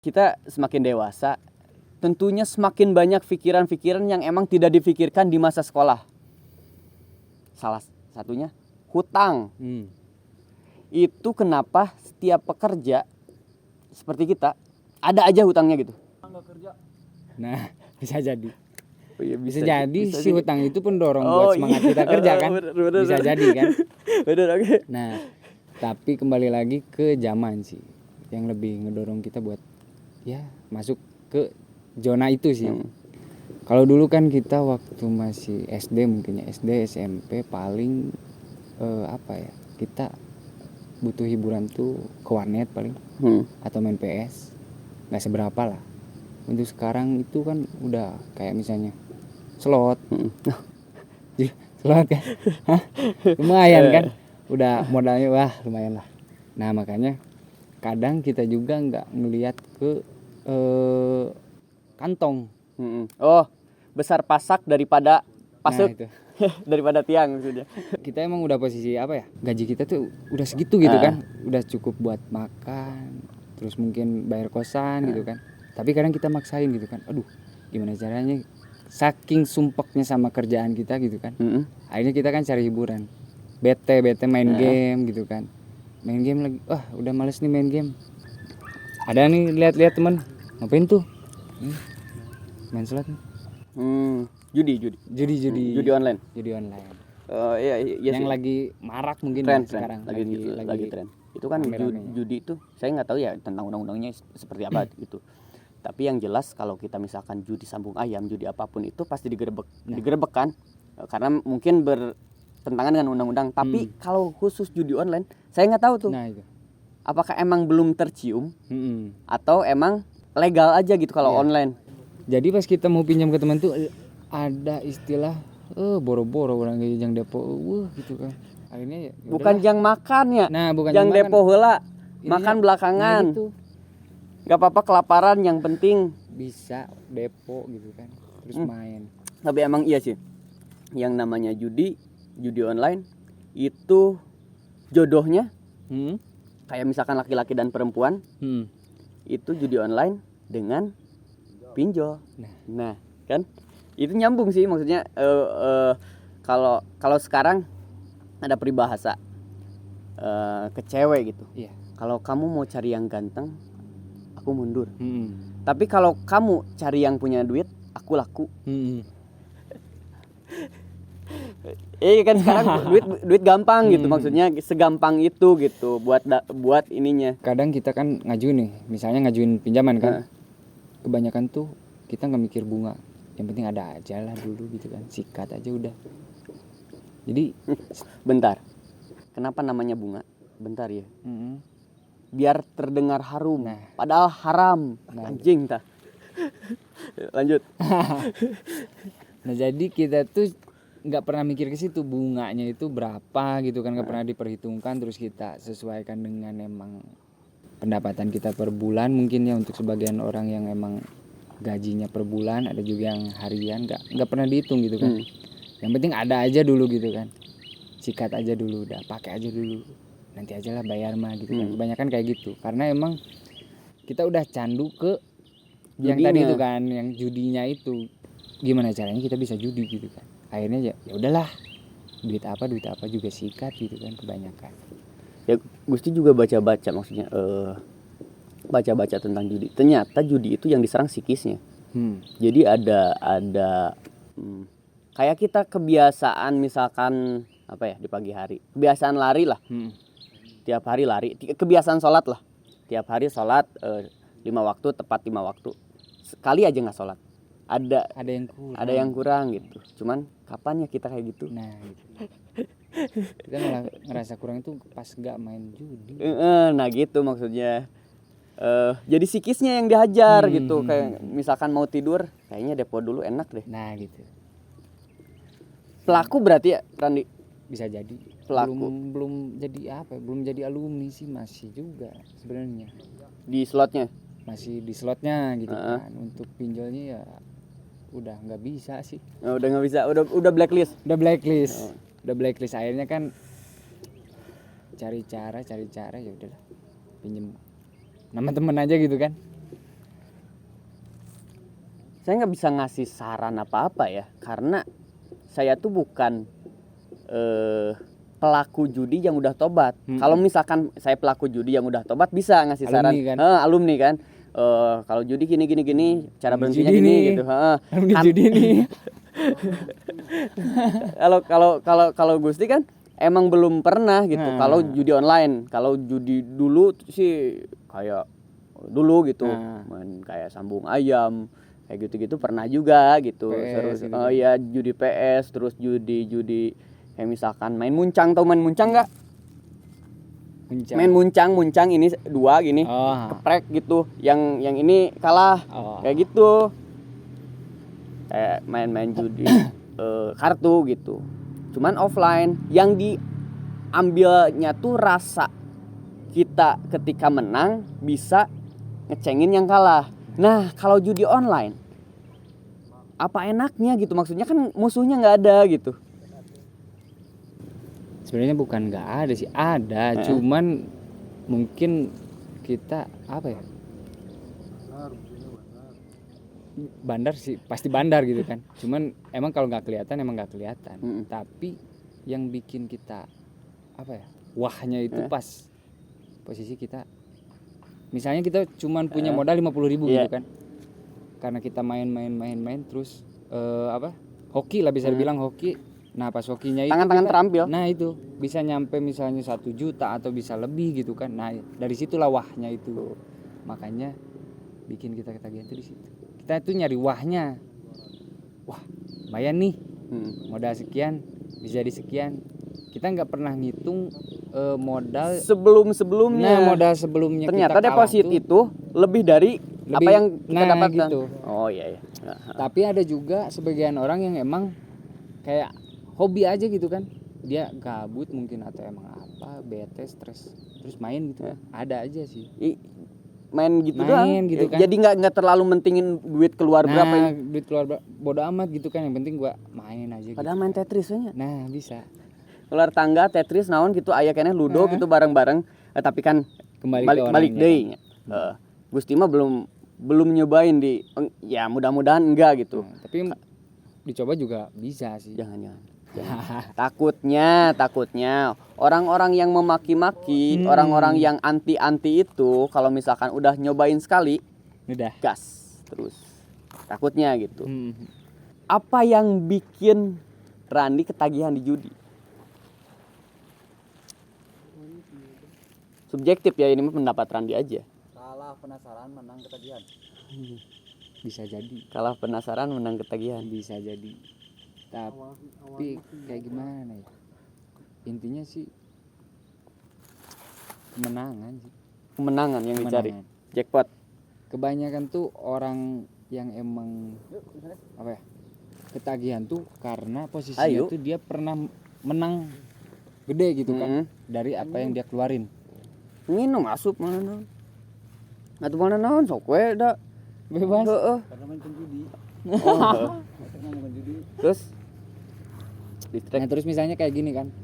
kita semakin dewasa, tentunya semakin banyak pikiran-pikiran yang emang tidak difikirkan di masa sekolah. Salah satunya hutang. Itu kenapa setiap pekerja seperti kita ada aja hutangnya gitu. Nah, bisa jadi. Oh iya, Bisa jadi si sih. hutang itu pendorong buat semangat kita kerja kan. Bener. Bisa jadi kan. Bener, oke. Nah, tapi kembali lagi ke zaman sih yang lebih ngedorong kita buat ya masuk ke zona itu sih. Kalau dulu kan kita waktu masih SD mungkin ya, SD, SMP paling kita butuh hiburan tuh ke warnet paling atau main PS. Nggak seberapa lah. Untuk sekarang itu kan udah kayak misalnya slot. Slot kan. Lumayan kan. Udah modalnya wah lumayan lah. Nah makanya kadang kita juga nggak ngelihat ke kantong. Oh, besar pasak daripada pasuk. Nah, itu. Daripada tiang maksudnya. Kita emang udah posisi apa ya? Gaji kita tuh udah segitu gitu kan. Udah cukup buat makan, terus mungkin bayar kosan gitu kan. Tapi kadang kita maksain gitu kan. Aduh, gimana caranya? Saking sumpeknya sama kerjaan kita gitu kan. Akhirnya kita kan cari hiburan. Bete main game gitu kan. Main game lagi. Wah, udah males nih main game. Ada nih lihat-lihat teman. Ngapain tuh? Main slot nih. Judi online. Judi online. Iya yang sih. lagi marak mungkin Tren. sekarang. Lagi tren. Itu kan judi itu saya nggak tahu ya tentang undang-undangnya seperti apa gitu. Tapi yang jelas kalau kita misalkan judi sambung ayam, judi apapun itu pasti digerebek kan. Karena mungkin bertentangan dengan undang-undang. Tapi kalau khusus judi online, saya nggak tahu tuh. Nah, itu. Apakah emang belum tercium atau emang legal aja gitu kalau online. Jadi pas kita mau pinjam ke teman tuh ada istilah boro-boro orang yang depo gitu kan. Akhirnya bukan jang makan ya. Nah, bukan jang depo heula, makan belakangan. Nah, gitu. Gak apa-apa kelaparan, yang penting bisa depo gitu kan. Terus main. Tapi emang iya sih. Yang namanya judi online itu jodohnya kayak misalkan laki-laki dan perempuan itu judi online dengan pinjol. Nah kan itu nyambung sih, maksudnya kalau sekarang ada peribahasa ke cewek gitu. Kalau kamu mau cari yang ganteng, aku mundur. Tapi kalau kamu cari yang punya duit, aku laku. Kan sekarang duit gampang gitu, maksudnya segampang itu gitu buat ininya. Kadang kita kan misalnya ngajuin pinjaman kan. Kebanyakan tuh kita nggak mikir bunga, yang penting ada aja lah dulu gitu kan, sikat aja udah. Jadi bentar, kenapa namanya bunga? Bentar ya, biar terdengar harum, padahal haram. Anjing tah. Lanjut. Nah jadi kita tuh nggak pernah mikir ke situ bunganya itu berapa gitu kan, nggak pernah diperhitungkan, terus kita sesuaikan dengan emang pendapatan kita per bulan mungkin ya. Untuk sebagian orang yang emang gajinya per bulan, ada juga yang harian, nggak pernah dihitung gitu kan. Yang penting ada aja dulu gitu kan, sikat aja dulu, udah pakai aja dulu, nanti aja lah bayar mah gitu kan. Kebanyakan kayak gitu karena emang kita udah candu ke yang tadi itu kan, yang judinya itu. Gimana caranya kita bisa judi gitu kan. Akhirnya ya udahlah, duit apa juga sikat gitu kan kebanyakan. Ya Gusti juga baca-baca, maksudnya baca-baca tentang judi. Ternyata judi itu yang diserang psikisnya. Jadi ada kayak kita kebiasaan misalkan apa ya di pagi hari, kebiasaan lari lah. Tiap hari lari, kebiasaan sholat lah. Tiap hari sholat 5 waktu, tepat 5 waktu. Sekali aja nggak sholat, ada yang kurang gitu. Cuman kapan ya kita kayak gitu? Nah gitu. Kita malah ngerasa kurang itu pas nggak main judi. Nah gitu maksudnya. Jadi psikisnya yang dihajar gitu. Kayak misalkan mau tidur, kayaknya depo dulu enak deh. Nah gitu. Pelaku berarti ya Randi? Bisa jadi. Pelaku. Belum jadi apa? Belum jadi alumni sih, masih juga sebenarnya. Di slotnya? Masih di slotnya gitu kan. Untuk pinjolnya ya udah nggak bisa sih. Udah nggak bisa. Udah blacklist. Udah blacklist. Udah blacklist. Akhirnya kan cari cara ya udahlah, pinjem nama temen aja gitu kan. saya nggak bisa ngasih saran apa-apa ya, karena saya tuh bukan pelaku judi yang udah tobat. Kalau misalkan saya pelaku judi yang udah tobat bisa ngasih saran, Alumni kan? Alumni kan. Kalau judi gini, cara berhentinya gini gitu. Alumni judi nih. Kalau Gusti kan emang belum pernah gitu. Kalau judi online, kalau judi dulu sih kayak dulu gitu, main kayak sambung ayam kayak gitu-gitu pernah juga gitu. PS Terus gitu. ya judi PS, terus judi kayak misalkan main muncang, tau main muncang nggak? Muncang. Main muncang ini dua gini, keprek gitu, yang ini kalah, kayak gitu. Kayak main judi kartu gitu, cuman offline. Yang diambilnya tuh rasa kita ketika menang bisa ngecengin yang kalah. Nah kalau judi online apa enaknya gitu, maksudnya kan musuhnya nggak ada gitu. Sebenarnya bukan nggak ada sih, ada, cuman mungkin kita apa ya, bandar sih pasti bandar gitu kan. Cuman emang kalau nggak kelihatan emang nggak kelihatan. Tapi yang bikin kita apa ya, wahnya itu pas posisi kita, misalnya kita cuman punya modal 50.000 gitu kan, karena kita main terus hoki lah bisa dibilang hoki. Nah pas hokinya itu tangan-tangan terampil, nah itu bisa nyampe misalnya 1 juta atau bisa lebih gitu kan. Nah dari situlah wahnya itu, makanya bikin kita ketagihan tuh di situ. Kita tuh nyari wahnya, wah lumayan nih, modal sekian bisa jadi sekian. Kita nggak pernah ngitung modal sebelumnya. Nah modal sebelumnya ternyata kita deposit tuh itu lebih dari apa yang kita dapatkan gitu. Oh iya. Tapi ada juga sebagian orang yang emang kayak hobi aja gitu kan, dia gabut mungkin atau emang apa, bete, stres, terus main gitu. Ada aja sih main gitu doang gitu kan. Jadi nggak terlalu mentingin duit keluar berapa ya. Duit keluar bodo amat gitu kan, yang penting gua main aja padahal gitu. Main Tetris aja. Nah bisa keluar tangga Tetris naon gitu, aya keneh ludo gitu bareng-bareng. Tapi kan balik deui nya. Gusti mah belum nyobain ya mudah-mudahan enggak gitu. Tapi dicoba juga bisa sih. Jangan. Takutnya orang-orang yang memaki-maki, orang-orang yang anti-anti itu kalau misalkan udah nyobain sekali udah gas terus, takutnya gitu. Apa yang bikin Randi ketagihan di judi? Subjektif ya, ini mah pendapat Randi aja. Kalah penasaran menang ketagihan. Bisa jadi. Kalah penasaran menang ketagihan. Bisa jadi. Tapi kayak gimana ya? Intinya sih kemenangan sih. Kemenangan yang dicari. Jackpot. Kebanyakan tuh orang yang emang apa ya? Ketagihan tuh karena posisinya tuh dia pernah menang gede gitu kan, dari apa yang dia keluarin. Minum asup mana naon. Atuh mana naon sok we da. Bebas. Karena main judi. Terus nah terus misalnya kayak gini kan,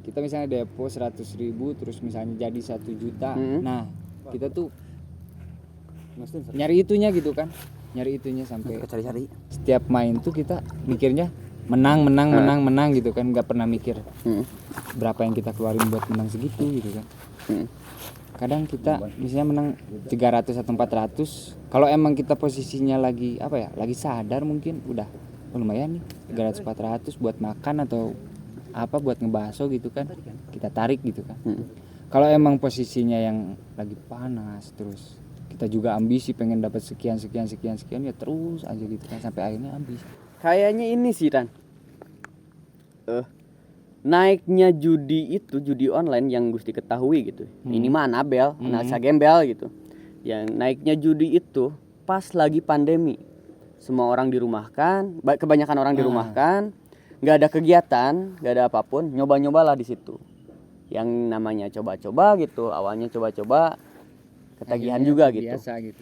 kita misalnya depo 100.000 terus misalnya jadi 1 juta. Nah kita tuh nyari itunya gitu kan, nyari itunya sampai cari-cari. Setiap main tuh kita mikirnya menang gitu kan, nggak pernah mikir berapa yang kita keluarin buat menang segitu gitu kan. Kadang kita misalnya menang 300 atau 400, kalau emang kita posisinya lagi apa ya, lagi sadar mungkin udah lumayan nih 300-400 buat makan atau apa buat ngebaso gitu kan, kita tarik gitu kan. Kalau emang posisinya yang lagi panas terus kita juga ambisi pengen dapat sekian ya terus aja gitu kan sampai akhirnya habis. Kayaknya ini sih Ran, naiknya judi itu, judi online yang Gusti ketahui gitu. Ini mah Anabel, analisa gembel gitu. Yang naiknya judi itu pas lagi pandemi. Semua orang dirumahkan, kebanyakan orang dirumahkan, nggak ada kegiatan, nggak ada apapun, nyoba-nyobalah di situ. Yang namanya coba-coba gitu, awalnya coba-coba, ketagihan akhirnya juga gitu. Biasa gitu.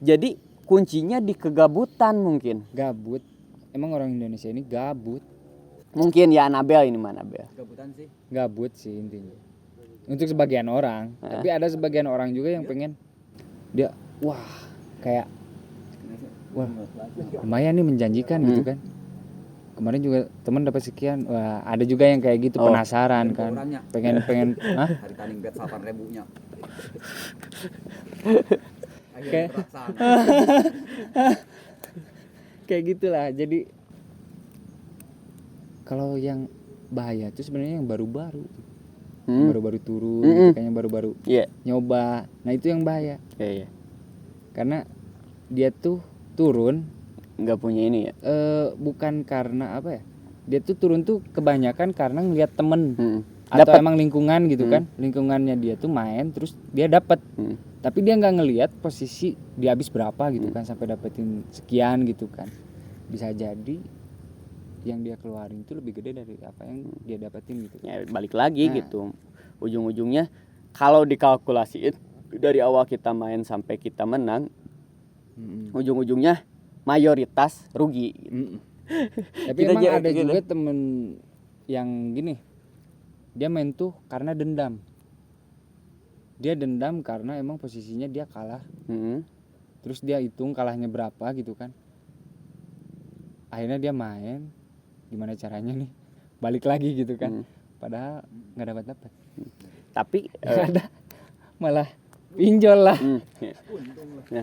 Jadi kuncinya di kegabutan mungkin. Gabut, emang orang Indonesia ini gabut. Mungkin ya Anabel ini mana Anabel. Gabut sih intinya. Untuk sebagian orang, tapi ada sebagian orang juga yang pengen dia wah kayak wah lumayan nih menjanjikan gitu kan. Kemarin juga teman dapat sekian, wah ada juga yang kayak gitu penasaran kan, orangnya. pengen Hah? Hari tadi bet 8.000-nya. Kayak- kayak gitulah. Jadi kalau yang bahaya tuh sebenarnya yang baru-baru baru-baru turun gitu kan, yang baru-baru Iya. nyoba. Nah itu yang bahaya Iya. karena dia tuh turun Nggak punya ini ya. bukan karena apa ya, dia tuh turun tuh kebanyakan karena ngeliat temen atau Dapet. emang lingkungan gitu kan, lingkungannya dia tuh main terus dia dapat, tapi dia nggak ngelihat posisi dia habis berapa gitu kan sampai dapetin sekian gitu kan. Bisa jadi yang dia keluarin itu lebih gede dari apa yang dia dapetin gitu. Ya balik lagi Nah. gitu. Ujung-ujungnya kalau dikalkulasiin dari awal kita main sampai kita menang, ujung-ujungnya mayoritas rugi. Tapi Kita emang ada gitu. juga temen yang gini, dia main tuh karena dendam. Dia dendam karena emang posisinya dia kalah. Terus dia hitung kalahnya berapa gitu kan. Akhirnya dia main, gimana caranya nih balik lagi gitu kan. Padahal nggak dapat. Tapi Nggak ada, malah pinjol lah. Nah,